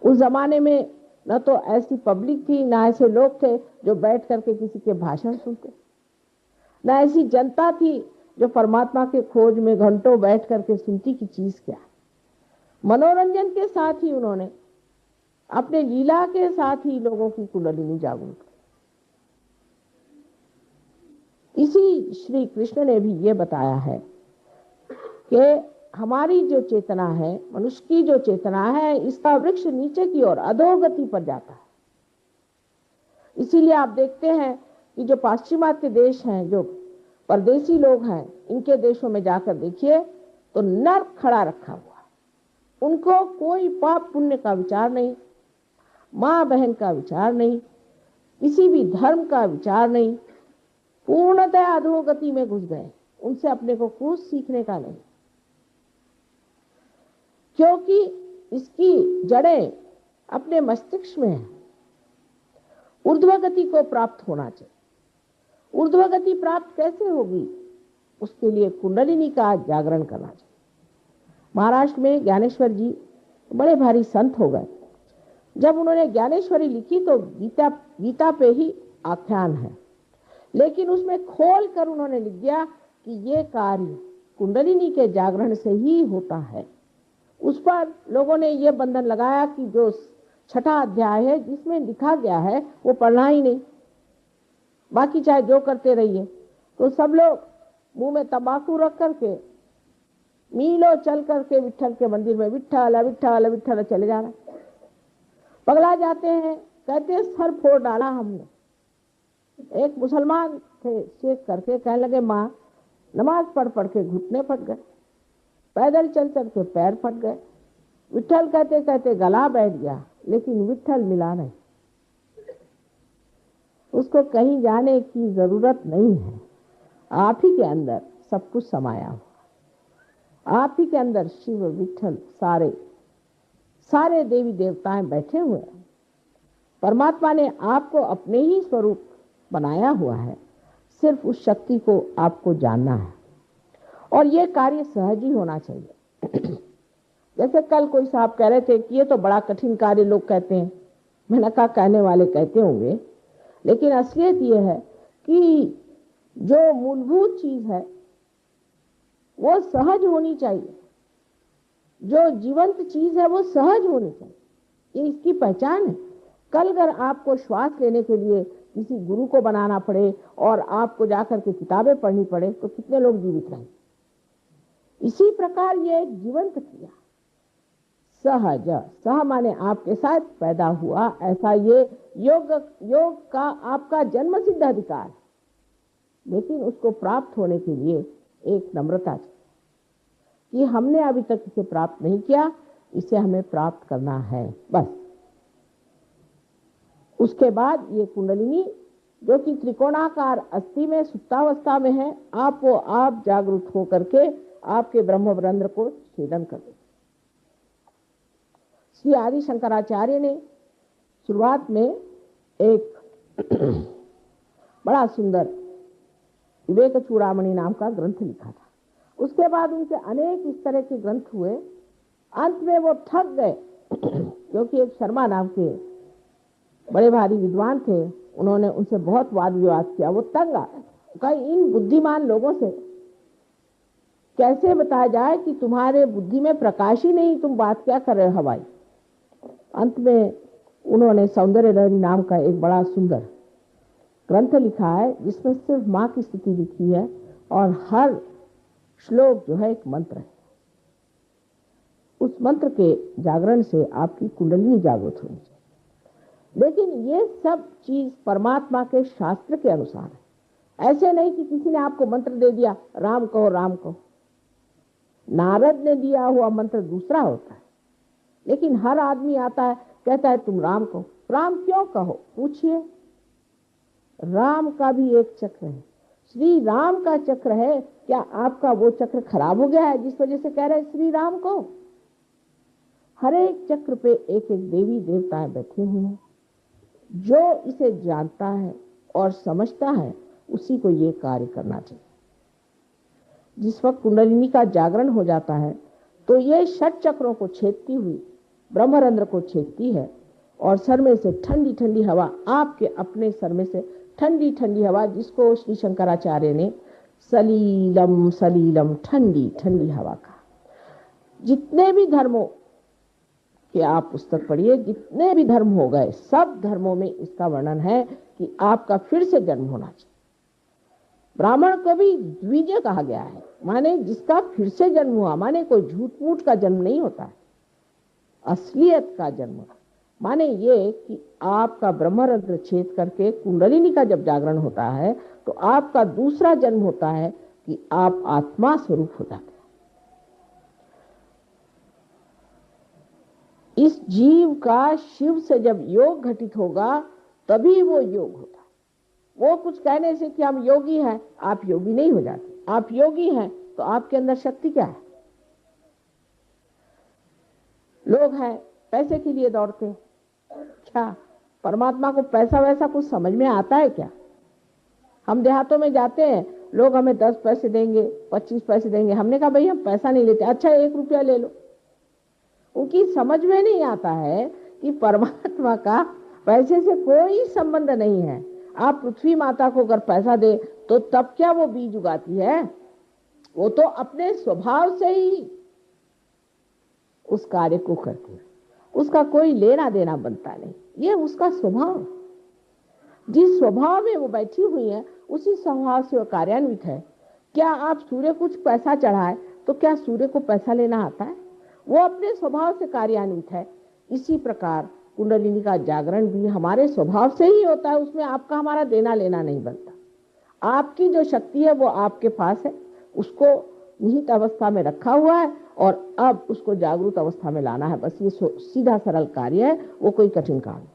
उस जमाने में न तो ऐसी पब्लिक थी, ना ऐसे लोग थे जो बैठ करके किसी के भाषण सुनते, न ऐसी जनता थी जो परमात्मा के खोज में घंटों बैठ करके सुनती की चीज क्या। मनोरंजन के साथ ही उन्होंने अपने लीला के साथ ही लोगों की कुंडलिनी जागरूक। इसी श्री कृष्ण ने भी ये बताया है कि हमारी जो चेतना है, मनुष्य की जो चेतना है, इसका वृक्ष नीचे की ओर अधोगति पर जाता है। इसीलिए आप देखते हैं कि जो पाश्चिमात्य देश हैं, जो परदेसी लोग हैं, इनके देशों में जाकर देखिए तो नर्क खड़ा रखा हुआ, उनको कोई पाप पुण्य का विचार नहीं, माँ बहन का विचार नहीं, किसी भी धर्म का विचार नहीं, पूर्णतः अधोगति में घुस गए। उनसे अपने को कुछ सीखने का नहीं, क्योंकि इसकी जड़ें अपने मस्तिष्क में है। ऊर्ध्वगति को प्राप्त होना चाहिए। ऊर्ध्वगति प्राप्त कैसे होगी? उसके लिए कुंडलिनी का जागरण करना चाहिए। महाराष्ट्र में ज्ञानेश्वर जी बड़े भारी संत हो गए। जब उन्होंने ज्ञानेश्वरी लिखी तो गीता पे ही आख्यान है, लेकिन उसमें खोल कर उन्होंने लिख दिया कि ये कार्य कुंडलिनी के जागरण से ही होता है। उस पर लोगों ने ये बंधन लगाया कि जो 6वां अध्याय है जिसमें लिखा गया है वो पढ़ना ही नहीं, बाकी चाहे जो करते रहिए। तो सब लोग मुंह में तंबाकू रख करके मीलों चल करके विट्ठल के मंदिर में विट्ठल विट्ठल विट्ठल चले जा रहे, पगला जाते हैं। कहते हैं सर फोड़ डाला हमने। एक मुसलमान थे, शेख करके कहने लगे माँ नमाज पढ़ पढ़ के घुटने फट गए, पैदल चल चल के पैर फट गए। विट्ठल कहते कहते गला बैठ गया, लेकिन विट्ठल मिला नहीं। उसको कहीं जाने की जरूरत नहीं है, आप ही के अंदर सब कुछ समाया हुआ। आप ही के अंदर शिव विट्ठल सारे देवी देवताएं बैठे हुए हैं। परमात्मा ने आपको अपने ही स्वरूप बनाया हुआ है, सिर्फ उस शक्ति को आपको जानना है। और ये कार्य सहज ही होना चाहिए। जैसे कल कोई साहब कह रहे थे कि ये तो बड़ा कठिन कार्य लोग कहते हैं। मैंने कहा कहने वाले कहते होंगे, लेकिन असलियत ये है कि जो मूलभूत चीज है वो सहज होनी चाहिए। जो जीवंत चीज है वो सहज होनी चाहिए, ये इसकी पहचान है। कल अगर आपको श्वास लेने के लिए किसी गुरु को बनाना पड़े और आपको जाकर के किताबें पढ़नी पड़े तो कितने लोग जीवित रहेंगे? इसी प्रकार ये एक जीवंत क्रिया सहज, सह माने आपके साथ पैदा हुआ, ऐसा ये योग का आपका जन्म सिद्ध अधिकार है। लेकिन उसको प्राप्त होने के लिए एक नम्रता चाहिए कि हमने अभी तक इसे प्राप्त नहीं किया, इसे हमें प्राप्त करना है बस। उसके बाद ये कुंडलिनी जो कि त्रिकोणाकार अस्थि में सुप्तावस्था में है, आप जागरूक हो करके आपके ब्रह्मरंध्र को छेदन कर दे। श्री आदि शंकराचार्य ने शुरुआत में एक बड़ा सुंदर विवेक चूड़ामणि नाम का ग्रंथ लिखा था। उसके बाद उनके अनेक इस तरह के ग्रंथ हुए। अंत में वो थक गए क्योंकि एक शर्मा नाम के बड़े भारी विद्वान थे, उन्होंने उनसे बहुत वाद विवाद किया। वो तंग आ गए। इन बुद्धिमान लोगों से कैसे बताया जाए कि तुम्हारे बुद्धि में प्रकाश ही नहीं, तुम बात क्या कर रहे हो हवाई। अंत में उन्होंने सौंदर्य लहरी नाम का एक बड़ा सुंदर ग्रंथ लिखा है जिसमें सिर्फ माँ की स्तुति लिखी है और हर श्लोक जो है एक मंत्र है। उस मंत्र के जागरण से आपकी कुंडलिनी जागृत होनी चाहिए। लेकिन ये सब चीज परमात्मा के शास्त्र के अनुसार है। ऐसे नहीं कि किसी ने आपको मंत्र दे दिया राम कहो राम कहो। नारद ने दिया हुआ मंत्र दूसरा होता है, लेकिन हर आदमी आता है कहता है तुम राम कहो। राम क्यों कहो? पूछिए। राम का भी एक चक्र है, श्री राम का चक्र है। क्या आपका वो चक्र खराब हो गया है जिस वजह से कह रहे हैं श्री राम को? हर एक चक्र पे एक एक देवी देवताएं बैठे हुए हैं। जो इसे जानता है और समझता है उसी को ये कार्य करना चाहिए। जिस वक्त कुंडलिनी का जागरण हो जाता है तो ये 6 चक्रों को छेदती हुई ब्रह्मरंध्र को छेदती है और सर में से ठंडी ठंडी हवा, आपके अपने सर में से ठंडी ठंडी हवा, जिसको श्री शंकराचार्य ने सलीलम सलीलम, ठंडी ठंडी हवा का। जितने भी धर्मों के आप पुस्तक पढ़िए, जितने भी धर्म हो गए, सब धर्मों में इसका वर्णन है कि आपका फिर से जन्म होना चाहिए। ब्राह्मण को भी द्विज कहा गया है, माने जिसका फिर से जन्म हुआ, माने कोई झूठ मूठ का जन्म नहीं होता है, असलियत का जन्म। माने ये कि आपका ब्रह्मरंध्र छेद करके कुंडलिनी का जब जागरण होता है तो आपका दूसरा जन्म होता है कि आप आत्मा स्वरूप हो जाते हैं। इस जीव का शिव से जब योग घटित होगा तभी वो योग होता है। वो कुछ कहने से कि हम योगी हैं, आप योगी नहीं हो जाते। आप योगी हैं तो आपके अंदर शक्ति क्या है? लोग हैं पैसे के लिए दौड़ते हैं, क्या परमात्मा को पैसा वैसा कुछ समझ में आता है क्या? हम देहातों में जाते हैं, लोग हमें 10 पैसे देंगे, 25 पैसे देंगे, हमने कहा भाई हम पैसा नहीं लेते, अच्छा 1 रुपया ले लो। उनकी समझ में नहीं आता है कि परमात्मा का पैसे से कोई संबंध नहीं है। आप पृथ्वी माता को अगर पैसा दे तो तब क्या वो बीज उगाती है? वो तो अपने स्वभाव से ही उस कार्य को करती है, उसका कोई लेना देना बनता नहीं, ये उसका स्वभाव। जिस स्वभाव में वो बैठी हुई है उसी स्वभाव से वो कार्यान्वित है। क्या आप सूर्य कुछ पैसा चढ़ाए तो क्या सूर्य को पैसा लेना आता है? वो अपने स्वभाव से कार्यान्वित है। इसी प्रकार कुंडलिनी का जागरण भी हमारे स्वभाव से ही होता है, उसमें आपका हमारा देना लेना नहीं बनता। आपकी जो शक्ति है वो आपके पास है, उसको निहित अवस्था में रखा हुआ है और अब उसको जागरूक अवस्था में लाना है। बस ये सीधा सरल कार्य है, वो कोई कठिन काम नहीं।